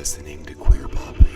listening to Queer Pop Radio.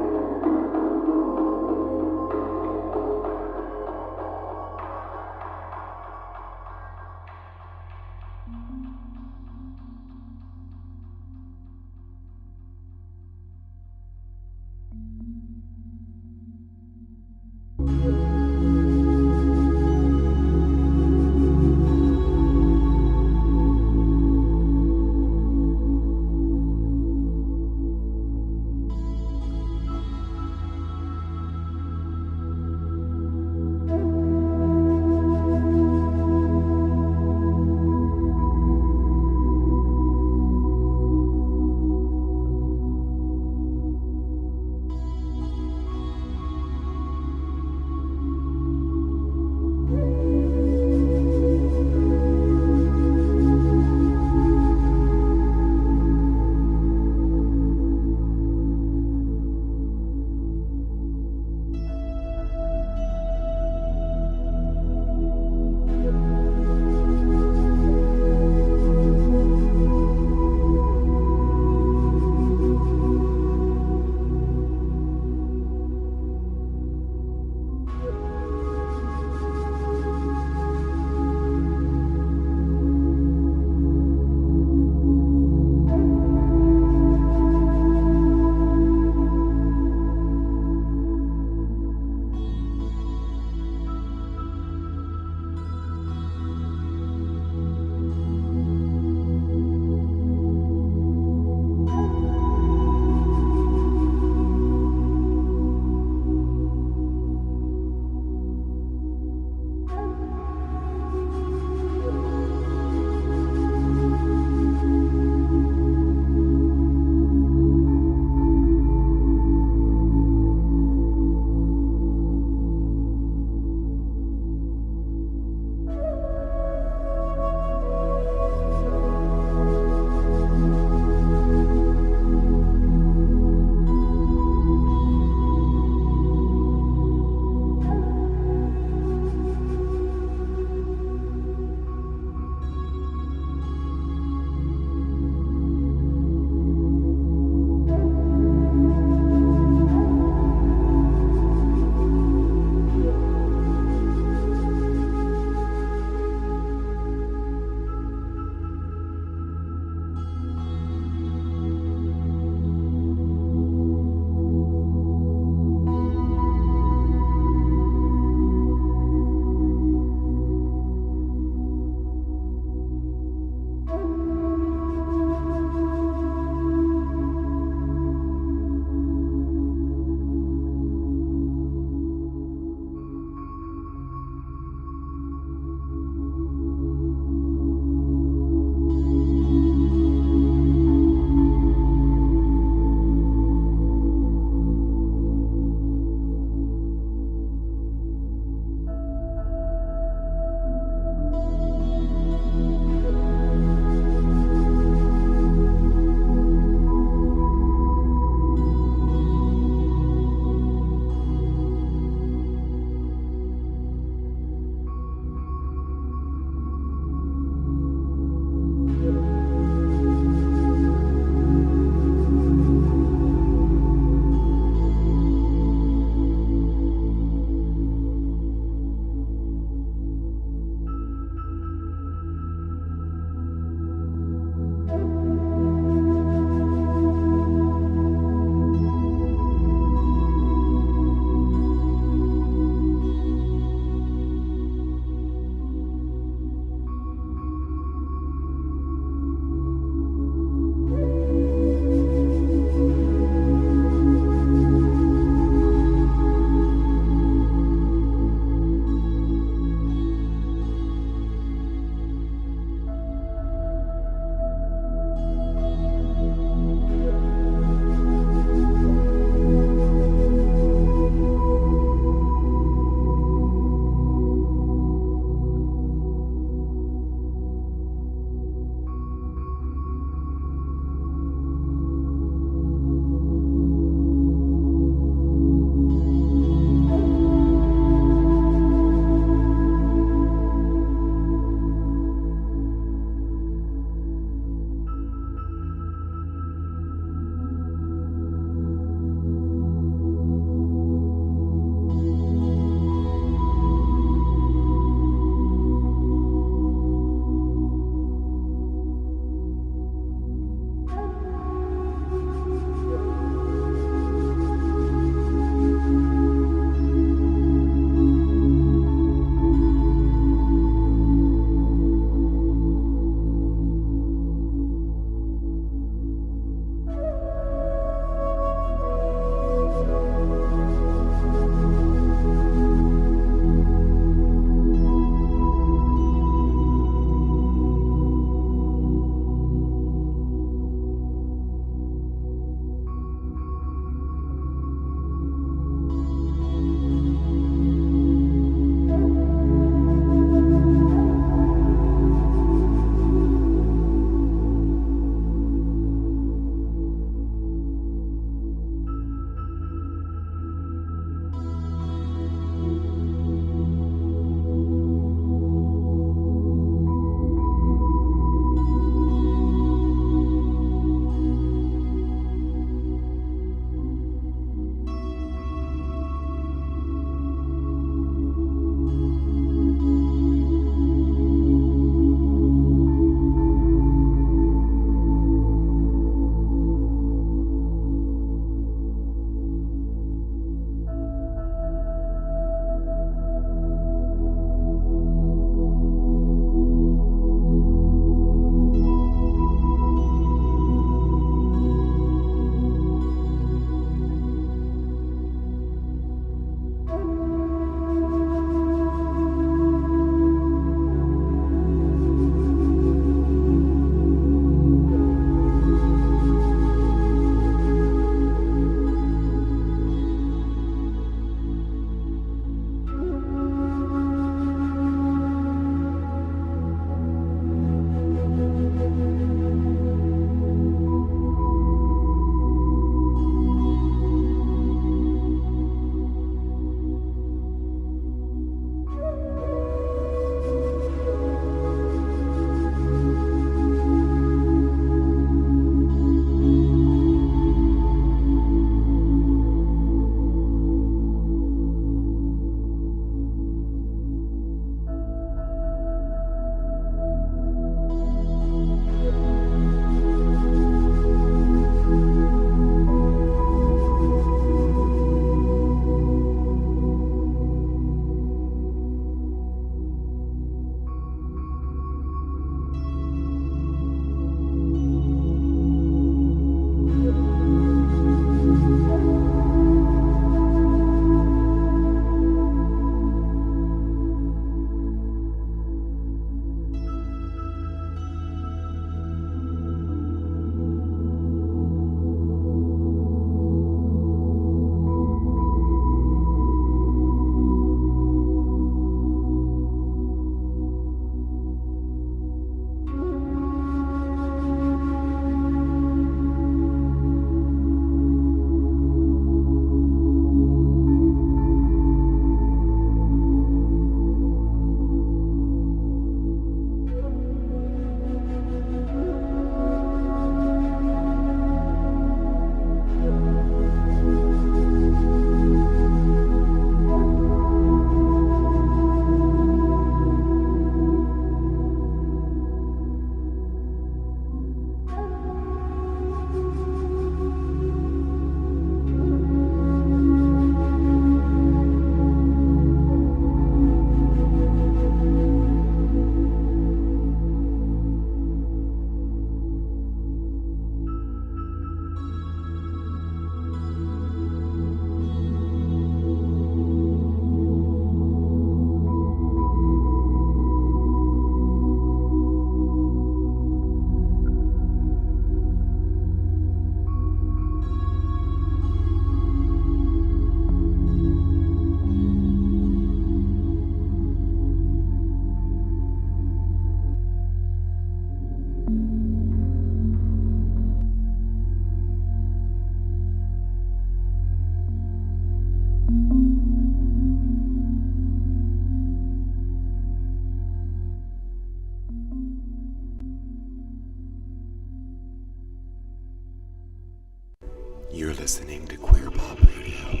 You're listening to Queer Pop Radio.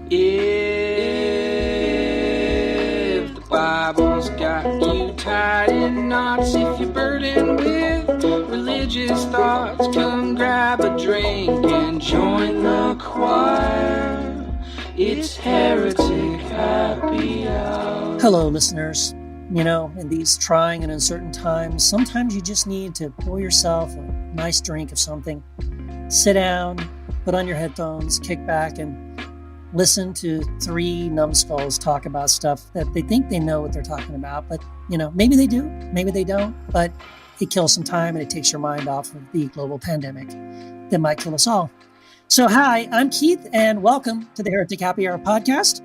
If the Bible's got you tied in knots, if you're burdened with religious thoughts, come grab a drink and join the choir. It's Heretic Happy Hour. Hello, listeners. You know, in these trying and uncertain times, sometimes you just need to pour yourself a nice drink of something, sit down, put on your headphones, kick back, and listen to three numbskulls talk about stuff that they think they know what they're talking about. But, you know, maybe they do, maybe they don't, but it kills some time and it takes your mind off of the global pandemic that might kill us all. So, hi, I'm Keith, and welcome to the Heretic Happy Hour podcast.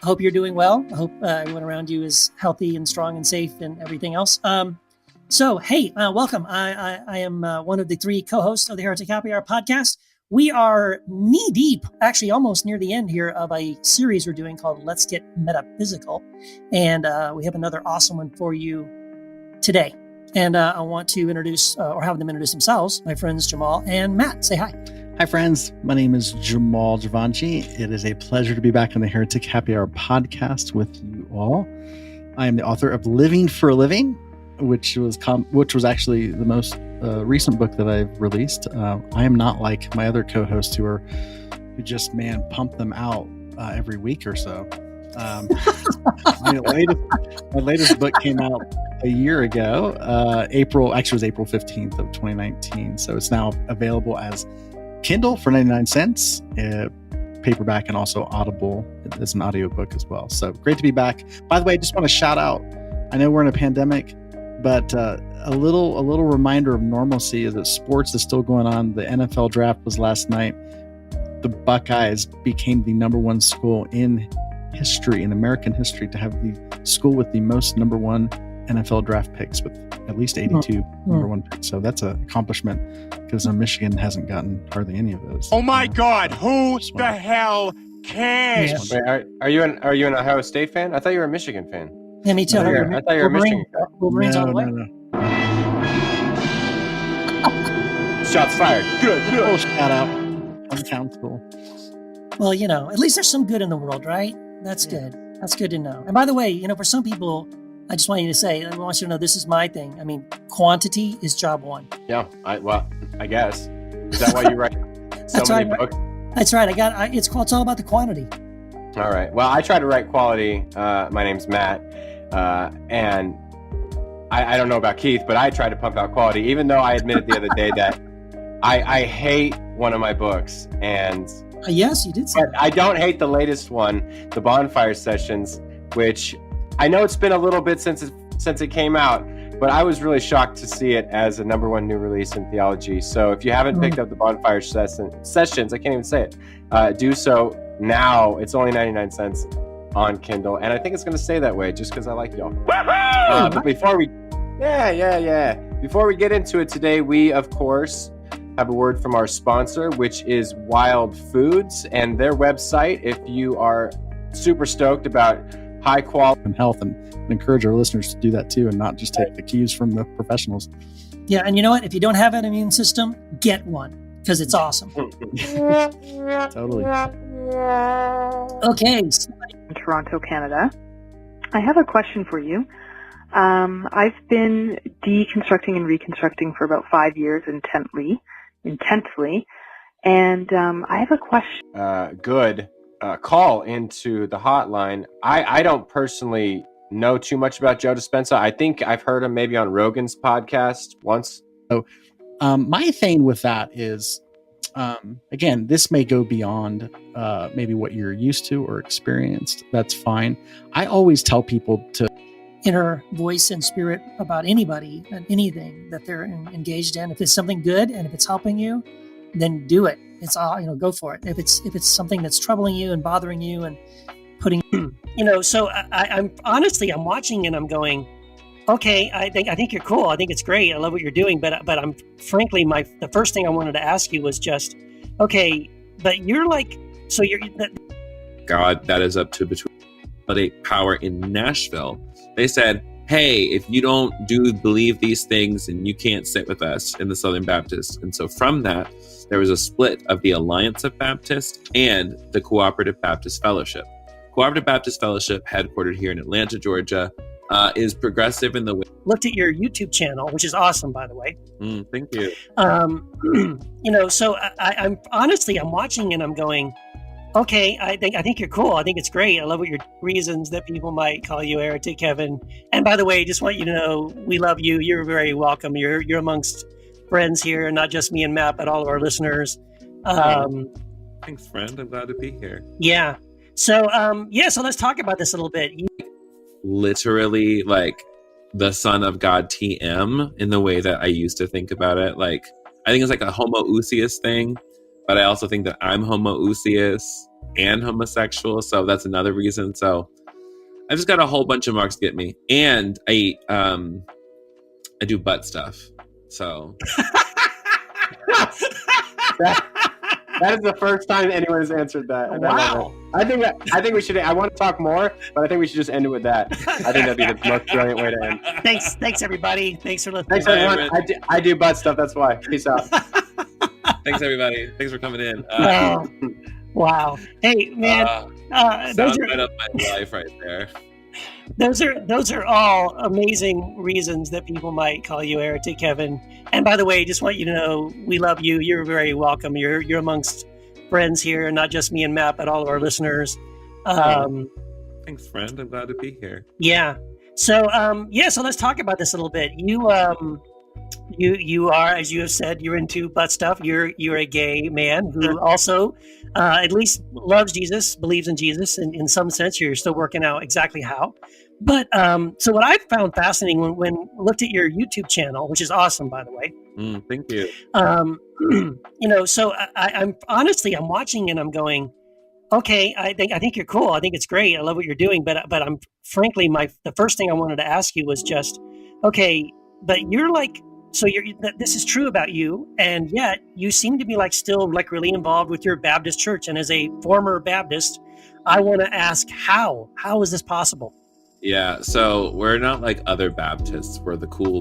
Hope you're doing well. I hope everyone around you is healthy and strong and safe and everything else. Hey, welcome. I am one of the three co-hosts of the Heretic Happy Hour podcast. We are knee deep, actually almost near the end here of a series we're doing called Let's Get Metaphysical. And we have another awesome one for you today. And I want to introduce or have them introduce themselves, my friends Jamal and Matt. Say hi. Hi, friends. My name is Jamal Javanchi. It is a pleasure to be back on the Heretic Happy Hour podcast with you all. I am the author of Living for a Living, which was actually the most recent book that I've released. I am not like my other co-hosts who just pump them out every week or so. My latest book came out a year ago. April 15th of 2019. So it's now available as Kindle for 99 cents, paperback, and also Audible as an audiobook as well. So great to be back. By the way, I just want to shout out, I know we're in a pandemic, but a little reminder of normalcy is that sports is still going on. The NFL draft was last night. The Buckeyes became the number one school in American history, to have the school with the most number one NFL draft picks, with at least 82 number one picks. So that's an accomplishment, because Michigan hasn't gotten hardly any of those. Oh my God! Who the hell cares? Wait, are you an Ohio State fan? I thought you were a Michigan fan. Yeah, me too. I thought you were a Michigan fan. Wolverines on the way. No. Shots fired. Good. Oh, shout out. Uncountable. Well, you know, at least there's some good in the world, right? That's good. That's good to know. And by the way, you know, for some people, I just want you to say, I want you to know this is my thing. I mean, quantity is job one. Yeah. I guess. Is that why you write so many books? That's right. It's all about the quantity. All right. Well, I try to write quality. My name's Matt. And I don't know about Keith, but I try to pump out quality, even though I admitted the other day that I hate one of my books. And yes, you did say but that. I don't hate the latest one, the Bonfire Sessions, which I know it's been a little bit since it came out, but I was really shocked to see it as a number one new release in theology. So if you haven't picked up the Bonfire Sessions, I can't even say it, do so now. It's only 99 cents on Kindle, and I think it's going to stay that way just because I like y'all. But before we get into it today, we of course have a word from our sponsor, which is Wild Foods, and their website. If you are super stoked about high quality. And health, and encourage our listeners to do that too, and not just take the cues from the professionals. Yeah, and you know what? If you don't have an immune system, get one, because it's awesome. Totally. Okay. In Toronto, Canada. I have a question for you. I've been deconstructing and reconstructing for about 5 years intensely, and I have a question. Good. Call into the hotline. I don't personally know too much about Joe Dispenza. I think I've heard him maybe on Rogan's podcast once. My thing with that is, again, this may go beyond maybe what you're used to or experienced. That's fine. I always tell people to inner voice and spirit about anybody and anything that they're engaged in. If it's something good and if it's helping you, then do it. It's all, go for it. If it's something that's troubling you and bothering you and putting, so I'm honestly, I'm watching and I'm going, okay, I think you're cool. I think it's great. I love what you're doing. But I'm frankly, the first thing I wanted to ask you was just, okay, but you're like, so you're God, that is up to between power in Nashville. They said, hey, if you don't believe these things, and you can't sit with us in the Southern Baptist. And so from that, there was a split of the Alliance of Baptists and the Cooperative Baptist Fellowship. Cooperative Baptist Fellowship, headquartered here in Atlanta, Georgia, is progressive in the way. Looked at your YouTube channel, which is awesome, by the way. Thank you. So I'm honestly, I'm watching and I'm going, okay, I think you're cool. I think it's great. I love what your reasons that people might call you heretic, Kevin. And by the way, just want you to know, we love you. You're very welcome. You're amongst friends here, not just me and Matt, but all of our listeners. Thanks, friend. I'm glad to be here. Yeah. So, so let's talk about this a little bit. Literally, like the Son of God TM in the way that I used to think about it. Like, I think it's like a homoousios thing, but I also think that I'm homoousios and homosexual. So that's another reason. So I've just got a whole bunch of marks get me. And I do butt stuff. So that is the first time anyone has answered that. And wow. I think we should. I want to talk more, but I think we should just end it with that. I think that'd be the most brilliant way to end. Thanks everybody. Thanks for listening. Thanks everyone. I do butt stuff. That's why. Peace out. Thanks everybody. Thanks for coming in. Wow. Hey man, sounds right up my life right there. Those are all amazing reasons that people might call you heretic, Kevin. And by the way, just want you to know, we love you. You're very welcome. You're amongst friends here, not just me and Matt, but all of our listeners. Thanks, friend. I'm glad to be here. Yeah. So so let's talk about this a little bit. You are, as you have said, you're into butt stuff. You're a gay man who also at least loves Jesus, believes in Jesus, and in some sense you're still working out exactly how. But so what I found fascinating when I looked at your YouTube channel, which is awesome, by the way. Thank you. So I'm honestly, I'm watching and I'm going, okay, I think you're cool. I think it's great. I love what you're doing. But I'm frankly, the first thing I wanted to ask you was just, okay, but you're like, so this is true about you, and yet you seem to be still really involved with your Baptist church. And as a former Baptist, I want to ask how is this possible? Yeah, so we're not like other Baptists. We're the cool